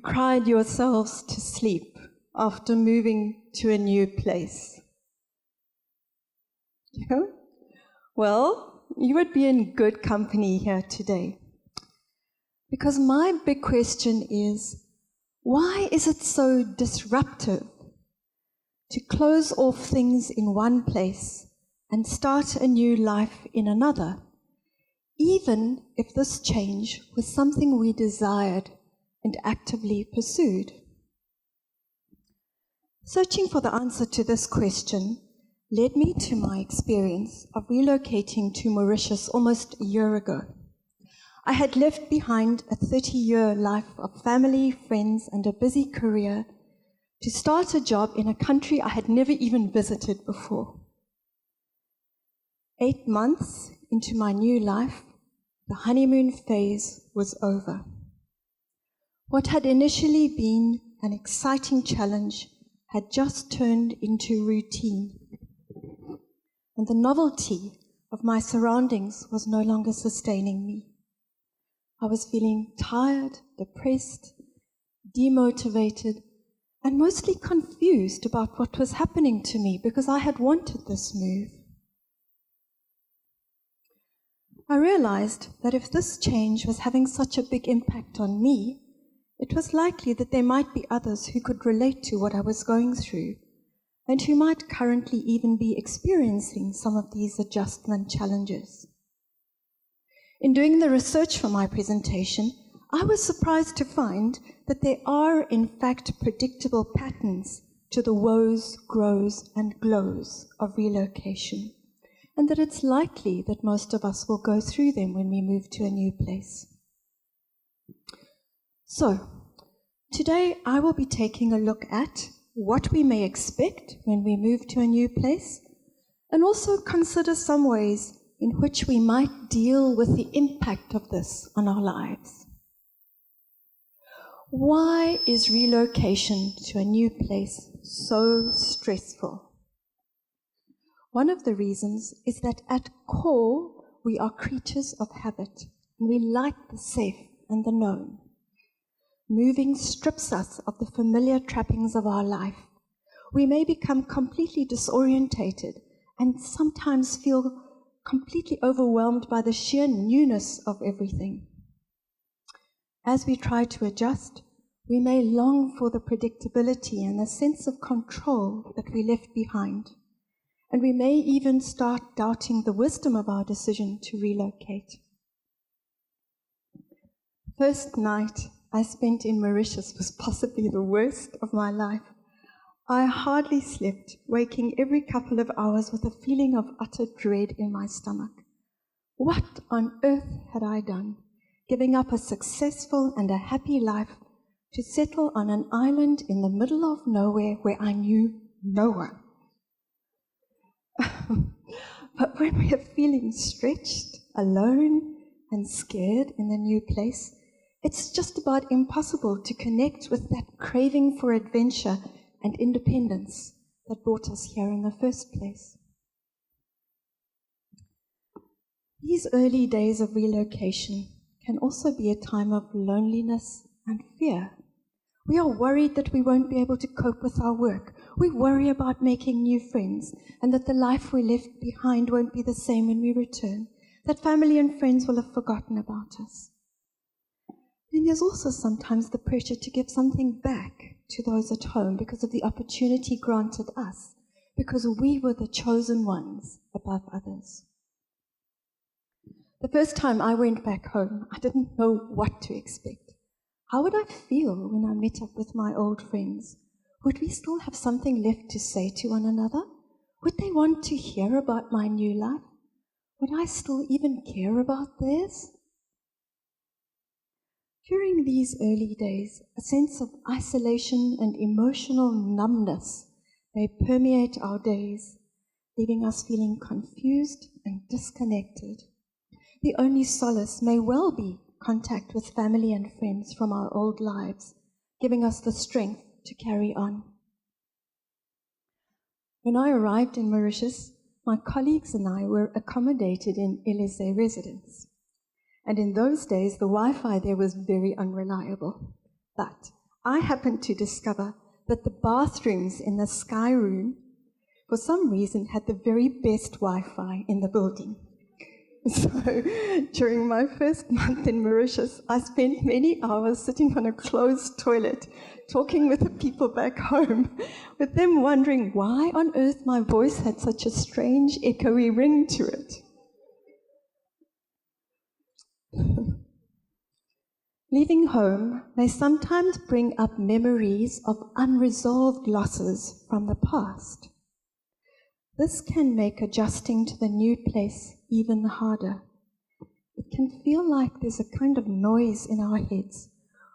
cried yourselves to sleep after moving to a new place? Yeah? Well, you would be in good company here today. Because my big question is, why is it so disruptive to close off things in one place and start a new life in another, even if this change was something we desired and actively pursued? Searching for the answer to this question led me to my experience of relocating to Mauritius almost a year ago. I had left behind a 30-year life of family, friends, and a busy career to start a job in a country I had never even visited before. 8 months into my new life, the honeymoon phase was over. What had initially been an exciting challenge had just turned into routine, and the novelty of my surroundings was no longer sustaining me. I was feeling tired, depressed, demotivated, and mostly confused about what was happening to me because I had wanted this move. I realized that if this change was having such a big impact on me, it was likely that there might be others who could relate to what I was going through and who might currently even be experiencing some of these adjustment challenges. In doing the research for my presentation, I was surprised to find that there are, in fact, predictable patterns to the woes, grows, and glows of relocation, and that it's likely that most of us will go through them when we move to a new place. So, today I will be taking a look at what we may expect when we move to a new place, and also consider some ways in which we might deal with the impact of this on our lives. Why is relocation to a new place so stressful? One of the reasons is that at core, we are creatures of habit, and we like the safe and the known. Moving strips us of the familiar trappings of our life. We may become completely disorientated and sometimes feel completely overwhelmed by the sheer newness of everything. As we try to adjust, we may long for the predictability and the sense of control that we left behind, and we may even start doubting the wisdom of our decision to relocate. The first night I spent in Mauritius was possibly the worst of my life. I hardly slept, waking every couple of hours with a feeling of utter dread in my stomach. What on earth had I done, giving up a successful and a happy life to settle on an island in the middle of nowhere where I knew no one? But when we are feeling stretched, alone, and scared in the new place, it's just about impossible to connect with that craving for adventure and independence that brought us here in the first place. These early days of relocation can also be a time of loneliness and fear. We are worried that we won't be able to cope with our work. We worry about making new friends and that the life we left behind won't be the same when we return, that family and friends will have forgotten about us. Then there's also sometimes the pressure to give something back to those at home because of the opportunity granted us, because we were the chosen ones above others. The first time I went back home, I didn't know what to expect. How would I feel when I met up with my old friends? Would we still have something left to say to one another? Would they want to hear about my new life? Would I still even care about theirs? During these early days, a sense of isolation and emotional numbness may permeate our days, leaving us feeling confused and disconnected. The only solace may well be contact with family and friends from our old lives, giving us the strength to carry on. When I arrived in Mauritius, my colleagues and I were accommodated in Lisl residence. And in those days, the Wi-Fi there was very unreliable. But I happened to discover that the bathrooms in the Sky Room, for some reason, had the very best Wi-Fi in the building. So during my first month in Mauritius, I spent many hours sitting on a closed toilet, talking with the people back home, with them wondering why on earth my voice had such a strange, echoey ring to it. Leaving home may sometimes bring up memories of unresolved losses from the past. This can make adjusting to the new place even harder. It can feel like there's a kind of noise in our heads,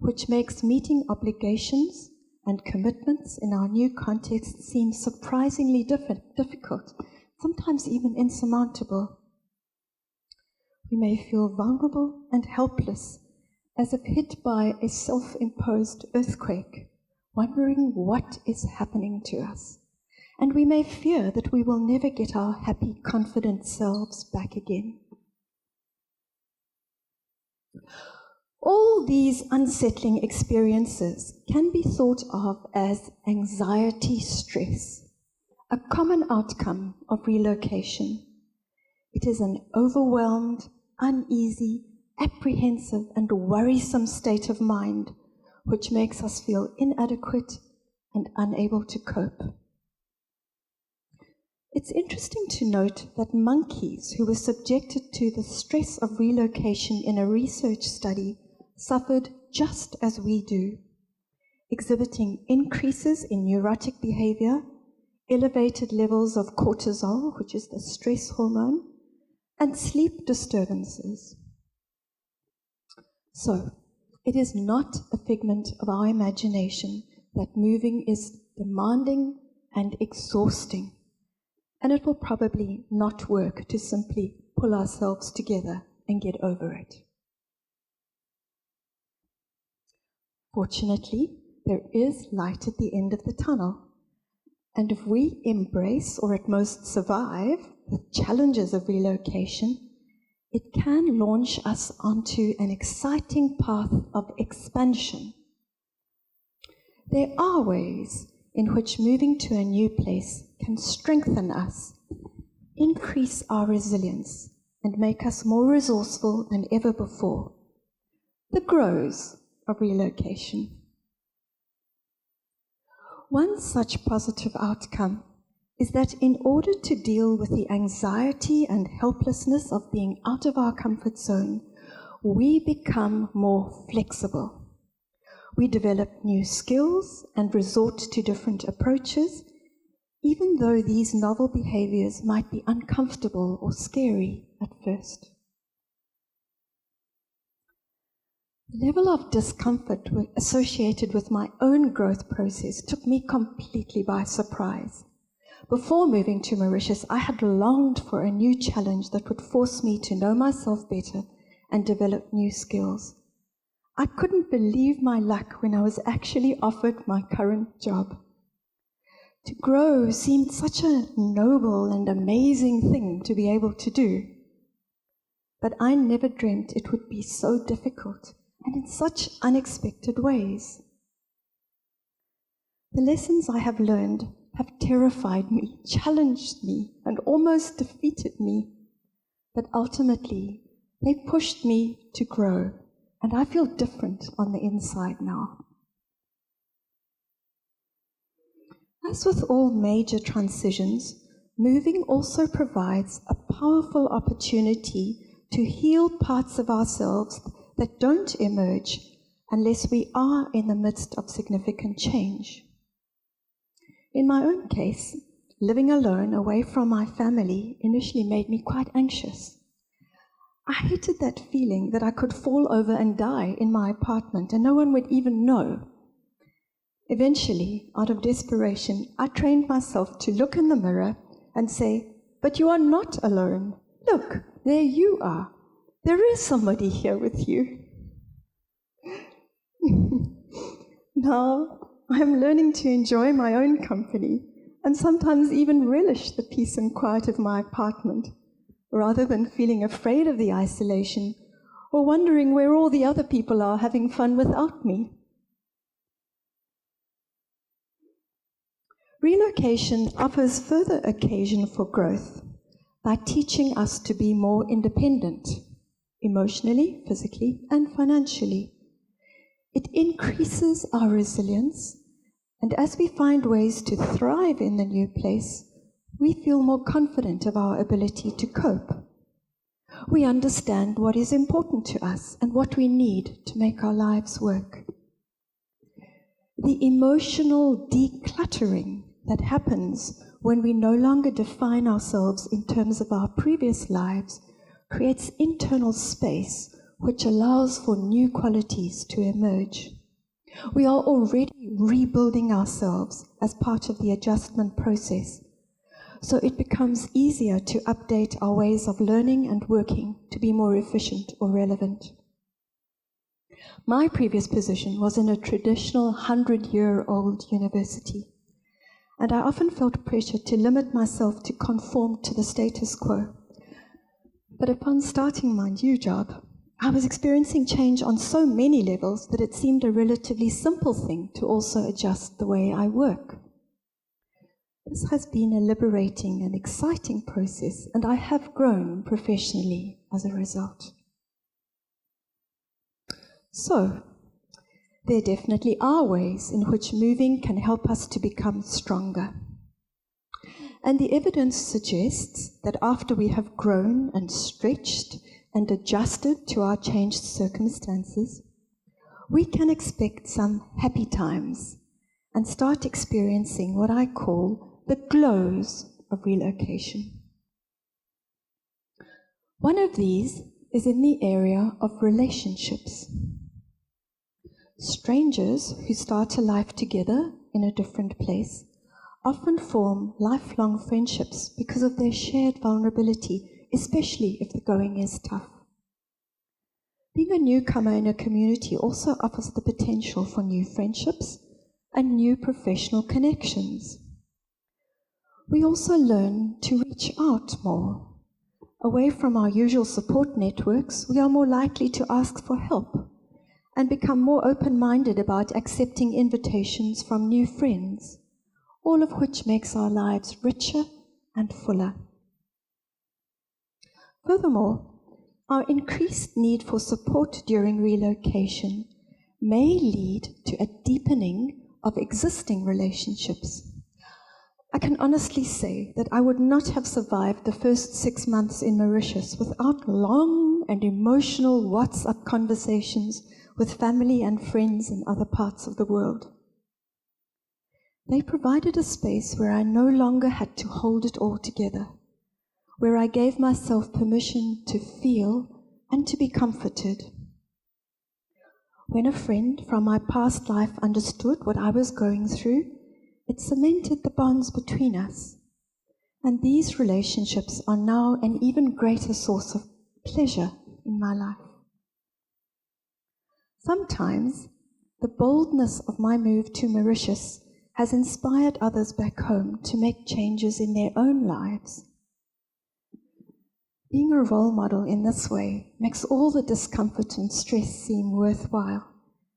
which makes meeting obligations and commitments in our new context seem surprisingly difficult, sometimes even insurmountable. We may feel vulnerable and helpless, as if hit by a self-imposed earthquake, wondering what is happening to us. And we may fear that we will never get our happy, confident selves back again. All these unsettling experiences can be thought of as anxiety stress, a common outcome of relocation. It is an overwhelmed, uneasy, apprehensive, and worrisome state of mind which makes us feel inadequate and unable to cope. It's interesting to note that monkeys who were subjected to the stress of relocation in a research study suffered just as we do, exhibiting increases in neurotic behavior, elevated levels of cortisol, which is the stress hormone, and sleep disturbances. So, it is not a figment of our imagination that moving is demanding and exhausting, and it will probably not work to simply pull ourselves together and get over it. Fortunately, there is light at the end of the tunnel, and if we embrace, or at most survive, the challenges of relocation, it can launch us onto an exciting path of expansion. There are ways in which moving to a new place can strengthen us, increase our resilience, and make us more resourceful than ever before. The grows of relocation. One such positive outcome is that in order to deal with the anxiety and helplessness of being out of our comfort zone, we become more flexible. We develop new skills and resort to different approaches, even though these novel behaviors might be uncomfortable or scary at first. The level of discomfort associated with my own growth process took me completely by surprise. Before moving to Mauritius, I had longed for a new challenge that would force me to know myself better and develop new skills. I couldn't believe my luck when I was actually offered my current job. To grow seemed such a noble and amazing thing to be able to do. But I never dreamt it would be so difficult and in such unexpected ways. The lessons I have learned have terrified me, challenged me, and almost defeated me. But ultimately, they pushed me to grow, and I feel different on the inside now. As with all major transitions, moving also provides a powerful opportunity to heal parts of ourselves that don't emerge unless we are in the midst of significant change. In my own case, living alone away from my family initially made me quite anxious. I hated that feeling that I could fall over and die in my apartment and no one would even know. Eventually, out of desperation, I trained myself to look in the mirror and say, "But you are not alone. Look, there you are. There is somebody here with you." Now, I am learning to enjoy my own company and sometimes even relish the peace and quiet of my apartment, rather than feeling afraid of the isolation or wondering where all the other people are having fun without me. Relocation offers further occasion for growth by teaching us to be more independent, emotionally, physically, and financially. It increases our resilience, and as we find ways to thrive in the new place, we feel more confident of our ability to cope. We understand what is important to us and what we need to make our lives work. The emotional decluttering that happens when we no longer define ourselves in terms of our previous lives creates internal space which allows for new qualities to emerge. We are already rebuilding ourselves as part of the adjustment process, so it becomes easier to update our ways of learning and working to be more efficient or relevant. My previous position was in a traditional 100-year-old university, and I often felt pressure to limit myself to conform to the status quo. But upon starting my new job, I was experiencing change on so many levels that it seemed a relatively simple thing to also adjust the way I work. This has been a liberating and exciting process, and I have grown professionally as a result. So, there definitely are ways in which moving can help us to become stronger. And the evidence suggests that after we have grown and stretched and adjusted to our changed circumstances, we can expect some happy times and start experiencing what I call the glows of relocation. One of these is in the area of relationships. Strangers who start a life together in a different place often form lifelong friendships because of their shared vulnerability, especially if the going is tough. Being a newcomer in a community also offers the potential for new friendships and new professional connections. We also learn to reach out more. Away from our usual support networks, we are more likely to ask for help and become more open-minded about accepting invitations from new friends, all of which makes our lives richer and fuller. Furthermore, our increased need for support during relocation may lead to a deepening of existing relationships. I can honestly say that I would not have survived the first 6 months in Mauritius without long and emotional WhatsApp conversations with family and friends in other parts of the world. They provided a space where I no longer had to hold it all together, where I gave myself permission to feel and to be comforted. When a friend from my past life understood what I was going through, it cemented the bonds between us, and these relationships are now an even greater source of pleasure in my life. Sometimes, the boldness of my move to Mauritius has inspired others back home to make changes in their own lives. Being a role model in this way makes all the discomfort and stress seem worthwhile,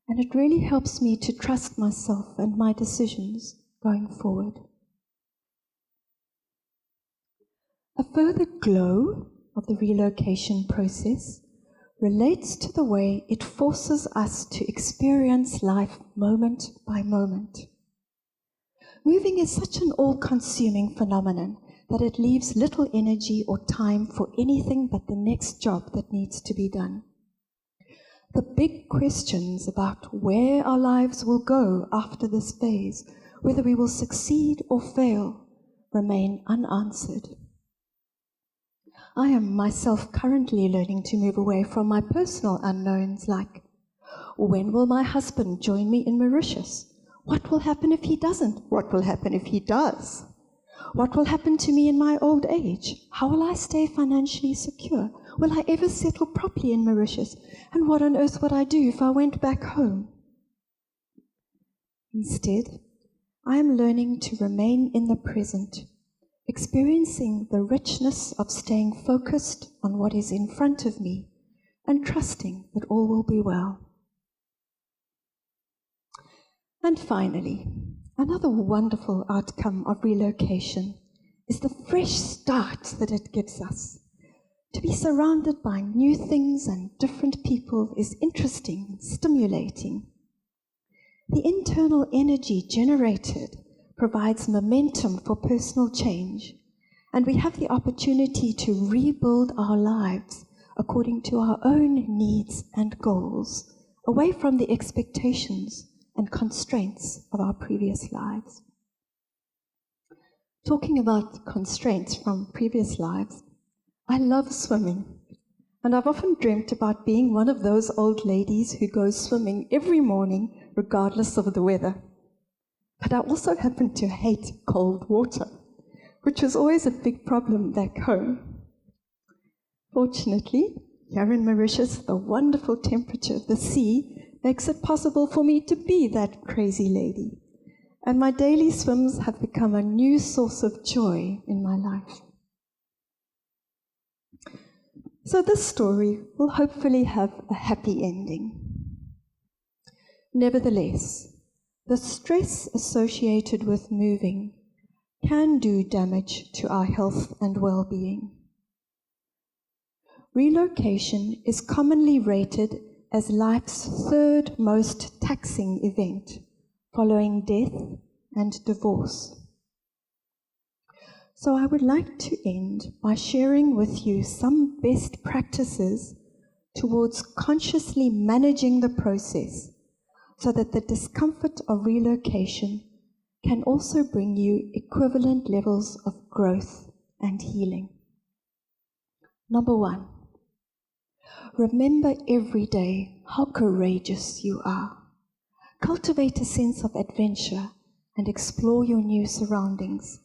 and it really helps me to trust myself and my decisions going forward. A further glow of the relocation process relates to the way it forces us to experience life moment by moment. Moving is such an all-consuming phenomenon that it leaves little energy or time for anything but the next job that needs to be done. The big questions about where our lives will go after this phase, whether we will succeed or fail, remain unanswered. I am myself currently learning to move away from my personal unknowns like, when will my husband join me in Mauritius? What will happen if he doesn't? What will happen if he does? What will happen to me in my old age? How will I stay financially secure? Will I ever settle properly in Mauritius? And what on earth would I do if I went back home? Instead, I am learning to remain in the present, experiencing the richness of staying focused on what is in front of me and trusting that all will be well. And finally, Another wonderful outcome of relocation is the fresh start that it gives us. To be surrounded by new things and different people is interesting and stimulating. The internal energy generated provides momentum for personal change, and we have the opportunity to rebuild our lives according to our own needs and goals, away from the expectations and constraints of our previous lives. Talking about constraints from previous lives, I love swimming, and I've often dreamt about being one of those old ladies who goes swimming every morning regardless of the weather. But I also happen to hate cold water, which was always a big problem back home. Fortunately, here in Mauritius, the wonderful temperature of the sea makes it possible for me to be that crazy lady, and my daily swims have become a new source of joy in my life. So this story will hopefully have a happy ending. Nevertheless, the stress associated with moving can do damage to our health and well-being. Relocation is commonly rated as life's third most taxing event, following death and divorce. So I would like to end by sharing with you some best practices towards consciously managing the process so that the discomfort of relocation can also bring you equivalent levels of growth and healing. Number 1, remember every day how courageous you are. Cultivate a sense of adventure and explore your new surroundings.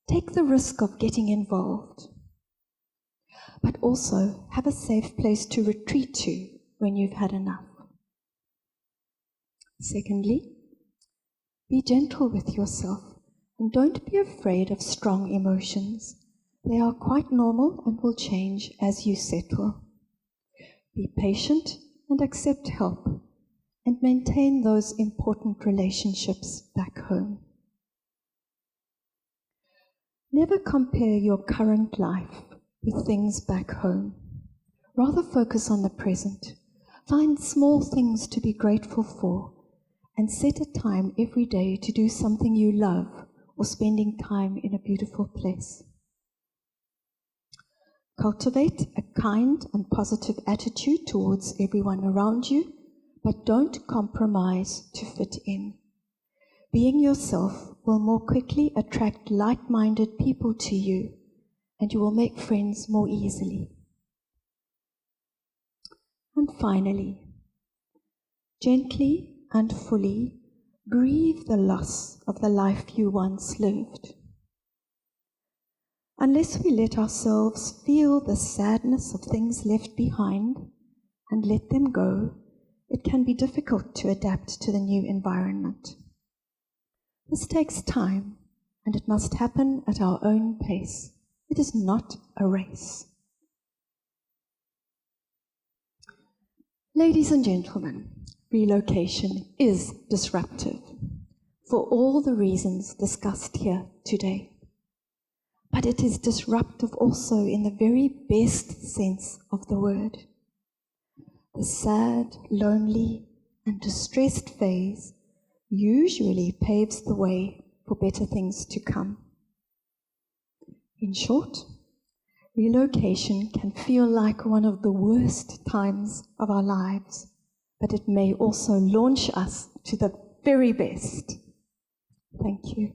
Take the risk of getting involved, but also have a safe place to retreat to when you've had enough. Secondly, be gentle with yourself and don't be afraid of strong emotions. They are quite normal and will change as you settle. Be patient and accept help, and maintain those important relationships back home. Never compare your current life with things back home. Rather focus on the present. Find small things to be grateful for, and set a time every day to do something you love or spending time in a beautiful place. Cultivate a kind and positive attitude towards everyone around you, but don't compromise to fit in. Being yourself will more quickly attract like-minded people to you, and you will make friends more easily. And finally, gently and fully grieve the loss of the life you once lived. Unless we let ourselves feel the sadness of things left behind and let them go, it can be difficult to adapt to the new environment. This takes time, and it must happen at our own pace. It is not a race. Ladies and gentlemen, relocation is disruptive for all the reasons discussed here today. But it is disruptive also in the very best sense of the word. The sad, lonely, and distressed phase usually paves the way for better things to come. In short, relocation can feel like one of the worst times of our lives, but it may also launch us to the very best. Thank you.